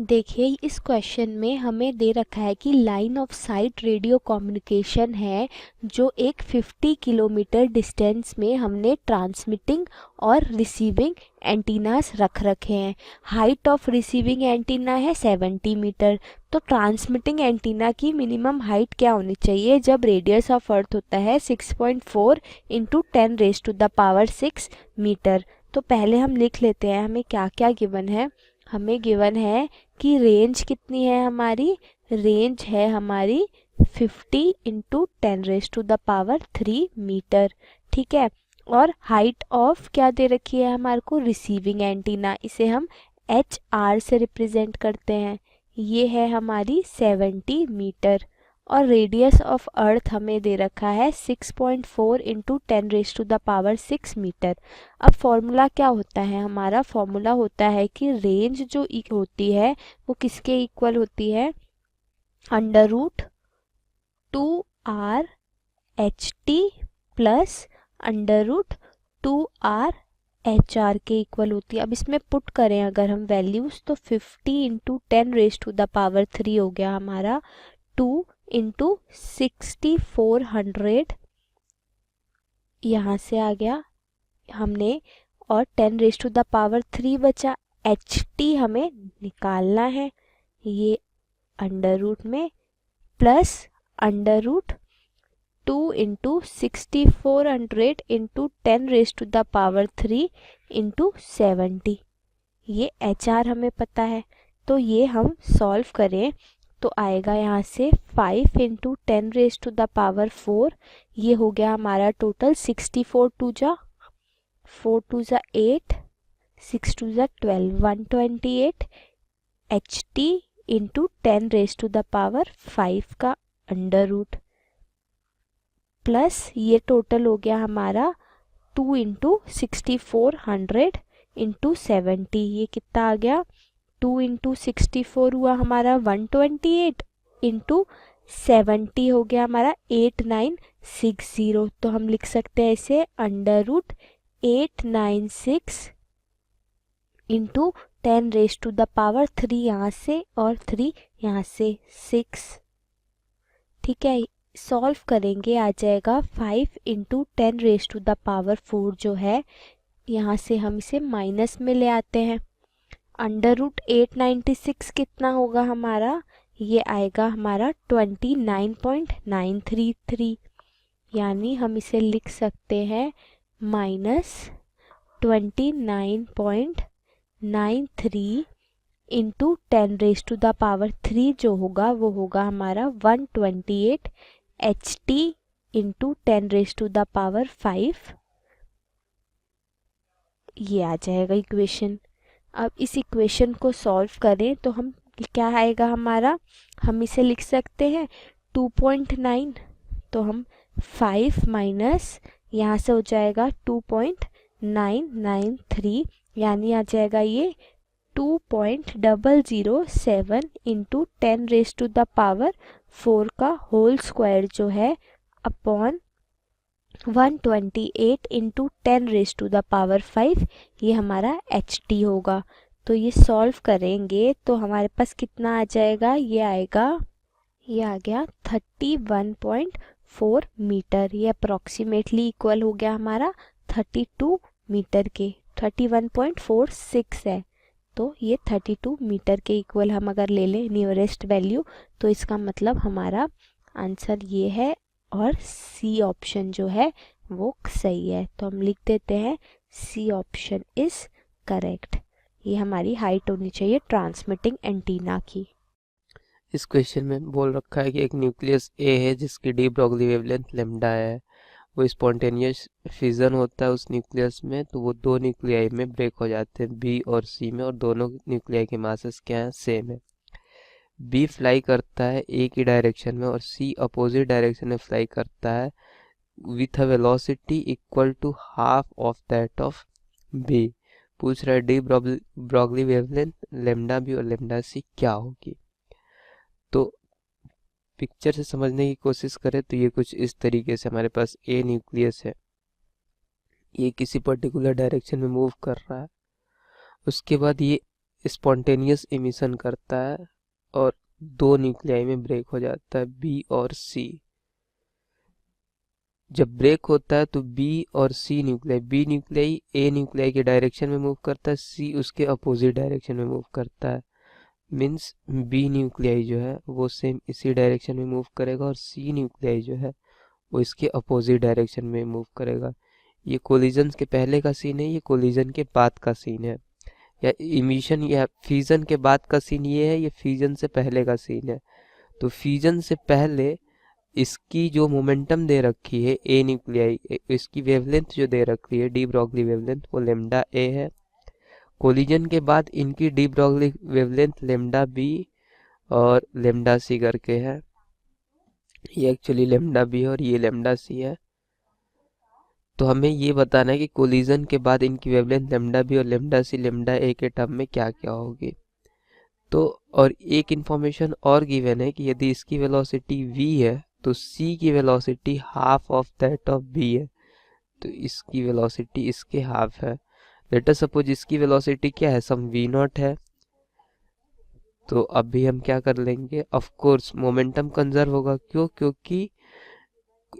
देखिए इस क्वेश्चन में हमें दे रखा है कि line of site radio communication है जो एक 50 किलोमीटर डिस्टेंस में हमने ट्रांसमिटिंग और रिसीविंग एंटीनास रख रखे हैं। हाइट ऑफ रिसीविंग एंटीना है 70 मीटर। तो ट्रांसमिटिंग एंटीना की मिनिमम हाइट क्या होनी चाहिए जब रेडियस ऑफ अर्थ होता है 6.4 इंटू 10⁻⁶ मीटर। तो पहले हम लिख लेते हैं हमें क्या क्या गिवन है। हमें गिवन है कि रेंज कितनी है हमारी, रेंज है हमारी 50 इंटू 10⁻³ मीटर। ठीक है। और हाइट ऑफ क्या दे रखी है हमारे को, रिसीविंग एंटीना, इसे हम HR से रिप्रेजेंट करते हैं, ये है हमारी 70 मीटर। और रेडियस ऑफ अर्थ हमें दे रखा है 6.4 इंटू 10⁻⁶ मीटर। अब फॉर्मूला क्या होता है हमारा, फॉर्मूला होता है कि रेंज जो होती है वो किसके इक्वल होती है, √2RHT प्लस √2RHR के इक्वल होती है। अब इसमें पुट करें अगर हम वैल्यूज तो 50 इंटू 10⁻³ हो गया हमारा 2 इंटू 6400, यहाँ से आ गया हमने, और 10⁻³ बचा। HT हमें निकालना है, ये अंडर रूट में प्लस √2 इंटू 6400 इंटू 10⁻³ इंटू 70, ये HR हमें पता है। तो ये हम सॉल्व करें तो आएगा यहाँ से 5 इंटू 10⁻⁴, ये हो गया हमारा टोटल 64 टू जा 4 टू जा 8, 6 टू जा 12, 128 HT इंटू 10⁻⁵ का अंडर रूट, प्लस ये टोटल हो गया हमारा 2 इंटू 6400 इंटू 70, ये कितना आ गया, 2 इंटू 64 हुआ हमारा 128 इंटू 70 हो गया हमारा 8960। तो हम लिख सकते हैं इसे √896 इंटू 10⁻³ यहाँ से और 3 यहाँ से 6। ठीक है, सॉल्व करेंगे आ जाएगा 5 इंटू 10⁻⁴ जो है, यहाँ से हम इसे माइनस में ले आते हैं। √896 कितना होगा हमारा, ये आएगा हमारा 29.933, यानी हम इसे लिख सकते हैं -29.93 इंटू 10⁻³ जो होगा वो होगा हमारा 128 HT इंटू 10⁻⁵, ये आ जाएगा इक्वेशन। अब इस इक्वेशन को सॉल्व करें तो हम क्या आएगा हमारा, हम इसे लिख सकते हैं 2.9, तो हम 5 माइनस यहाँ से हो जाएगा 2.993, यानी आ जाएगा ये 2.007 इंटू 10⁻⁴ का होल स्क्वायर जो है अपॉन 128 इंटू 10⁻⁵, ये हमारा HT होगा। तो ये सॉल्व करेंगे तो हमारे पास कितना आ जाएगा, ये आएगा, ये आ गया 31.4 मीटर, ये अप्रॉक्सीमेटली इक्वल हो गया हमारा 32 मीटर के, 31.46 है, तो ये 32 मीटर के इक्वल हम अगर ले लें नियरेस्ट वैल्यू तो इसका मतलब हमारा आंसर ये है और सी ऑप्शन जो है वो सही है। तो हम लिख देते हैं सी ऑप्शन इज करेक्ट, ये हमारी हाइट होनी चाहिए ट्रांसमिटिंग एंटीना की। इस क्वेश्चन में बोल रखा है कि एक न्यूक्लियस ए है जिसकी डी ब्रॉगली वेवलेंथ लेमडा है, वो स्पॉन्टेनियस फिजन होता है उस न्यूक्लियस में, तो वो दो न्यूक्लियाई में ब्रेक हो जाते हैं बी और सी में, और दोनों न्यूक्लियाई के मासेस क्या है, सेम है। बी फ्लाई करता है ए की डायरेक्शन में और सी अपोजिट डायरेक्शन में फ्लाई करता है with a velocity equal to half of that of B. पूछ रहा है de Broglie wavelength lambda B और लेमडा सी क्या होगी। तो पिक्चर से समझने की कोशिश करें तो ये कुछ इस तरीके से हमारे पास ए न्यूक्लियस है, ये किसी पर्टिकुलर डायरेक्शन में मूव कर रहा है, उसके बाद ये स्पॉन्टेनियस इमिशन करता है और दो न्यूक्लियाई में ब्रेक हो जाता है, बी और सी। जब ब्रेक होता है तो बी और सी न्यूक्लियाई, बी न्यूक्लियाई ए न्यूक्लियाई के डायरेक्शन में मूव करता है, सी उसके अपोजिट डायरेक्शन में मूव करता है। मीन्स बी न्यूक्लियाई जो है वो सेम इसी डायरेक्शन में मूव करेगा और सी न्यूक्लियाई जो है वो इसके अपोजिट डायरेक्शन में मूव करेगा। ये कोलिजन के पहले का सीन है, ये कोलिजन के बाद का सीन है, या इमिशन या फ्यूजन के बाद का सीन ये है, ये फ्यूजन से पहले का सीन है। तो फ्यूजन से पहले इसकी जो मोमेंटम दे रखी है ए न्यूक्लियाई, इसकी वेवलेंथ जो दे रखी है डी ब्रॉगली वेवलेंथ, वो लेमडा ए है। कोलिजन के बाद इनकी de Broglie wavelength lambda B और लेमडा सी करके है। ये एक्चुअली लेमडा बी और ये लेमडा सी है। तो हमें ये बताना है कि कोलिजन के बाद इनकी वेवलेंथ लेमडा बी और लेमडा सी लेमडा ए के टर्म में क्या क्या होगी। तो और एक इंफॉर्मेशन और गिवन है कि यदि इसकी वेलोसिटी v है तो c की velocity half of that of b है, तो इसकी वेलोसिटी इसके हाफ है। लेट अस सपोज इसकी वेलोसिटी क्या है, सम v नॉट है। तो अभी हम क्या कर लेंगे, ऑफ कोर्स मोमेंटम कंजर्व होगा। क्यों? क्योंकि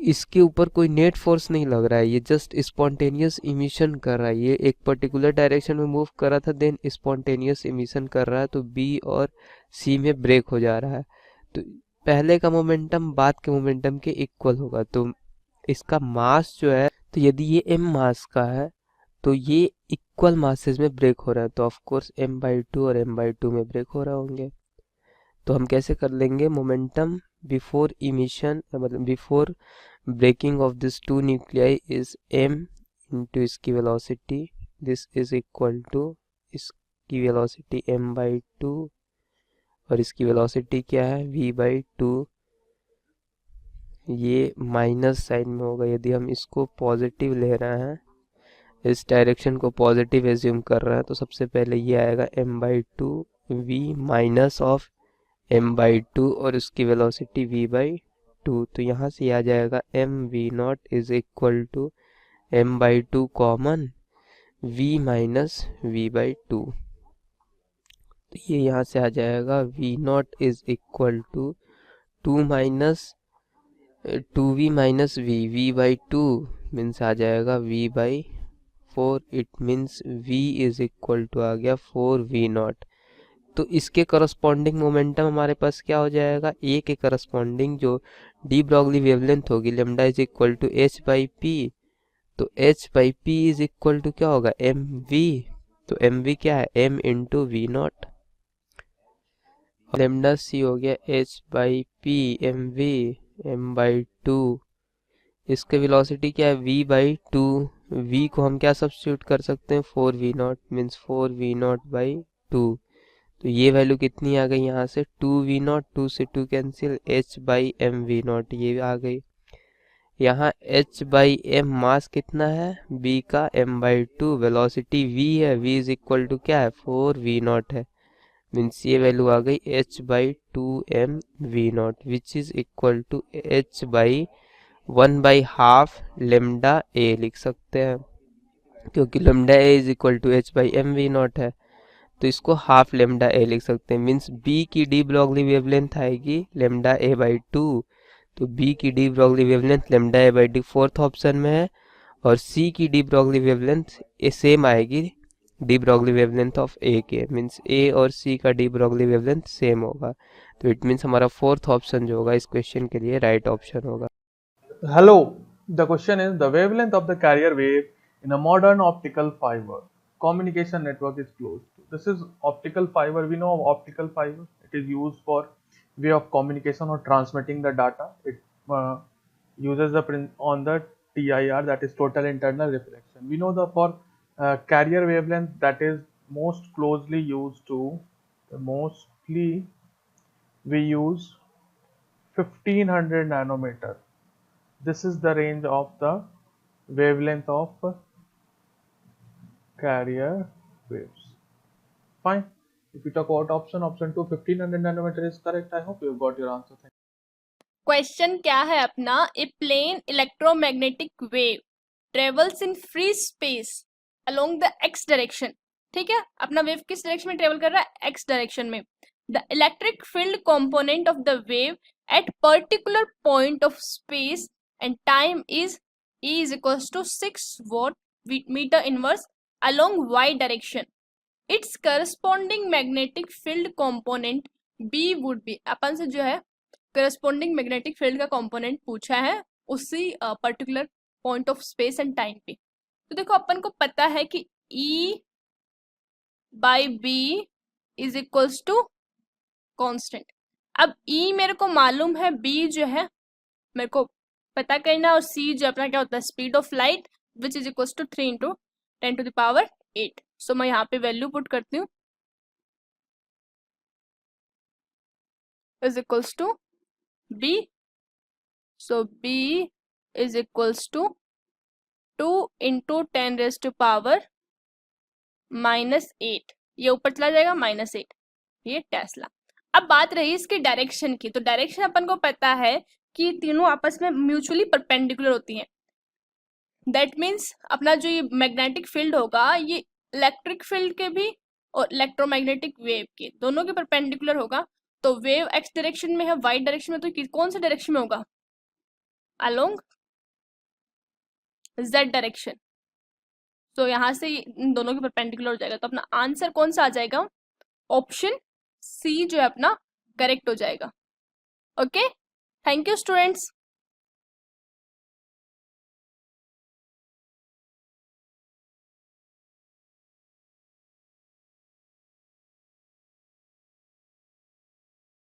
इसके ऊपर कोई नेट फोर्स नहीं लग रहा है, ये जस्ट स्पॉन्टेनियस इमिशन कर रहा है। ये एक पर्टिकुलर डायरेक्शन में मूव कर रहा था, देन स्पॉन्टेनियस इमिशन कर रहा है, तो बी और सी में ब्रेक हो जा रहा है। तो पहले का मोमेंटम बाद के मोमेंटम के इक्वल होगा। तो इसका मास जो है, तो यदि ये m मास का है तो ये इक्वल मासेस में ब्रेक हो रहा है, तो ऑफ कोर्स m/2 और m/2 में ब्रेक हो रहे होंगे। तो हम कैसे कर लेंगे, मोमेंटम बिफोर इमिशन मतलब before breaking of this two nuclei is m into इसकी velocity, this is equal to इसकी वेलोसिटी m/2 और इसकी वेलोसिटी क्या है v/2। ये माइनस साइन में होगा, यदि हम इसको पॉजिटिव ले रहे हैं, इस डायरेक्शन को पॉजिटिव एज्यूम कर रहे हैं, तो सबसे पहले ये आएगा m/2 v minus of m/2 और उसकी वेलोसिटी v/2। तो यहाँ से आ जाएगा mv0 is equal to m/2 common v minus v/2। तो ये यहाँ से आ जाएगा v0 is equal to 2 minus 2v minus v/2 means आ जाएगा v/4। It means v is equal to आ गया 4v0। तो इसके करस्पॉन्डिंग मोमेंटम हमारे पास क्या हो जाएगा, ए के करस्पॉन्डिंग जो डी ब्रॉगली वेवलेंथ होगी lambda is equal to h/p। तो h/p इज इक्वल टू क्या होगा, mv। तो mv क्या है, m इंटू v0। लेमडा सी हो गया h/p mv m/2। इसके वेलोसिटी क्या है v/2। v को हम क्या सब्स्टिट्यूट कर सकते हैं, 4v0 मीन्स 4v0/2। तो ये वैल्यू कितनी आ गई यहाँ से 2v0, 2 से 2 कैंसिल, h/mv0 ये आ गई। यहाँ h/m मास कितना है b का, m/2 वेलोसिटी v है, v इज इक्वल टू क्या है 4v0 है, मीन्स ये वैल्यू आ गई h/2mv0 which is equal to h/1/2 lambda a लिख सकते हैं, क्योंकि lambda a is equal to h/mv0 है। तो इसको हाफ लेमडा ए लिख सकते हैं, मीन्स बी की डी ब्रॉगली वेवलेंथ आएगी लेमडा a/2। तो बी की D Broglie wavelength lambda a/2 fourth option में है, और सी की डी ब्रॉगली वेवलेंथ सेम आएगी डी ब्रॉगली वेवलेंथ ऑफ ए के, मीन्स ए और सी का डी ब्रॉगली वेवलेंथ सेम होगा। तो इट मीन्स हमारा फोर्थ ऑप्शन जो होगा इस क्वेश्चन के लिए राइट ऑप्शन होगा। Hello, the question is the wavelength of the carrier wave in a modern optical fiber communication network is closed. This is optical fiber. We know of optical fiber. It is used for way of communication or transmitting the data. It uses the on the TIR, that is total internal reflection. We know the for carrier wavelength that is most closely used to mostly we use 1500 nanometer. This is the range of the wavelength of carrier waves. Fine. If you talk about option 2, 1500 nanometer is correct. I hope you got your answer. Thank you. Question क्या है अपना, a plane electromagnetic wave travels in free space along the x direction ठीक है, अपना wave किस direction में travel कर रहा है, एक्स डायरेक्शन में। The electric field component of the wave at particular point of space and time is E is equals to 6 watt meter inverse along y direction. Its corresponding magnetic field component B would be, अपन से जो है corresponding magnetic field का component पूछा है उसी particular point of space and time पे। तो देखो अपन को पता है कि E by B is equals to constant। अब E मेरे को मालूम है, B जो है मेरे को पता करना, और C जो अपना क्या होता है, speed of light, which is equals to 3 × 10⁸ so मैं यहाँ पे वैल्यू पुट करती हूँ, is equals to B, so B is equals to 2 × 10⁻⁻8, ये ऊपर चला जाएगा -8, ये टेस्ला। अब बात रही इसकी डायरेक्शन की, तो डायरेक्शन अपन को पता है कि तीनों आपस में म्यूचुअली परपेंडिकुलर होती हैं। दैट मीन्स अपना जो ये मैग्नेटिक फील्ड होगा ये इलेक्ट्रिक फील्ड के भी और इलेक्ट्रोमैग्नेटिक वेव के दोनों के परपेंडिकुलर होगा। तो वेव एक्स डायरेक्शन में है, वाई डायरेक्शन में, तो कौन सा डायरेक्शन में होगा, अलोंग जेड डायरेक्शन। तो यहाँ से इन दोनों के परपेंडिकुलर हो जाएगा, तो अपना आंसर कौन सा आ जाएगा, ऑप्शन सी जो है अपना करेक्ट हो जाएगा। Okay, thank you students.